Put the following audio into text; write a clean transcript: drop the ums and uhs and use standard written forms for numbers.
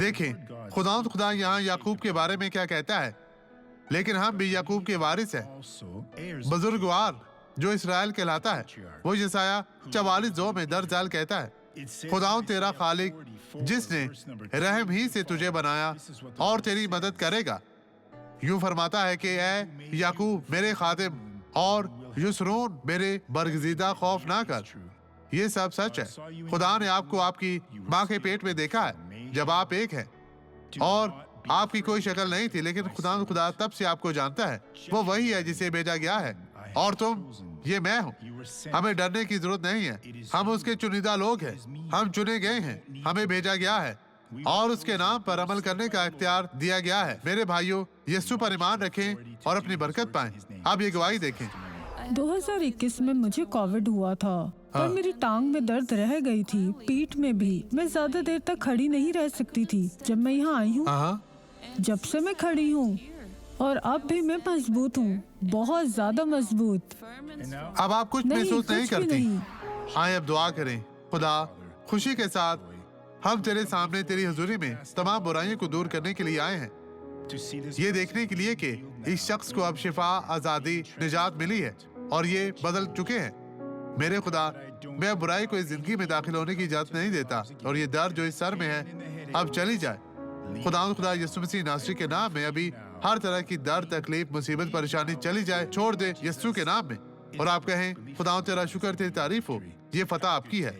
देखें खुदा यहाँ याकूब के बारे में क्या कहता है, लेकिन हम भी याकूब के वारिस हैं, बुजुर्गवार जो इसराइल कहलाता है। वो यशायाह 44:2 में दरअसल कहता है, खुदावंद तेरा खालिक जिसने रहम ही से तुझे बनाया और तेरी मदद करेगा, यूं फरमाता है कि ऐ याकूब मेरे खादिम और युसरून मेरे बरगजीदा खौफ ना कर। ये सब सच है। खुदा ने आपको आपकी माँ के पेट में देखा है जब आप एक हैं और आपकी कोई शक्ल नहीं थी, लेकिन खुदा तब से आपको जानता है। वो वही है जिसे भेजा गया है और तुम ये मैं हूँ। हमें डरने की जरूरत नहीं है। हम उसके चुनिंदा लोग हैं, हम चुने गए हैं, हमें भेजा गया है और उसके नाम पर अमल करने का इख्तियार दिया गया है। मेरे भाइयों, यीशु पर ईमान रखें और अपनी बरकत पाएं। अब ये गवाही देखें। 2021 में मुझे कोविड हुआ था और मेरी टांग में दर्द रह गई थी, पीठ में भी। मैं ज्यादा देर तक खड़ी नहीं रह सकती थी। जब मैं यहाँ आई हूँ, जब से मैं खड़ी हूँ और अब भी मैं मजबूत हूँ, बहुत ज्यादा मजबूत। अब आप कुछ महसूस नहीं करती। आए अब दुआ करें। खुदा, खुशी के साथ हम तेरे सामने तेरी हुजूरी में तमाम बुराइयों को दूर करने के लिए आए हैं, ये देखने के लिए कि इस शख्स को अब शिफा, आजादी, निजात मिली है और ये बदल चुके हैं। मेरे खुदा, मैं बुराई को इस जिंदगी में दाखिल होने की इजाजत नहीं देता और ये दर्द जो इस सर में है अब चली जाए। खुदा यीशु मसीह नासरी के नाम में अभी हर तरह की दर्द, तकलीफ, मुसीबत, परेशानी चली जाए, छोड़ दे यीशु के नाम में। और आप कहें, खुदा तेरा शुक्र, तेरी तारीफ हो, ये फतह आपकी है।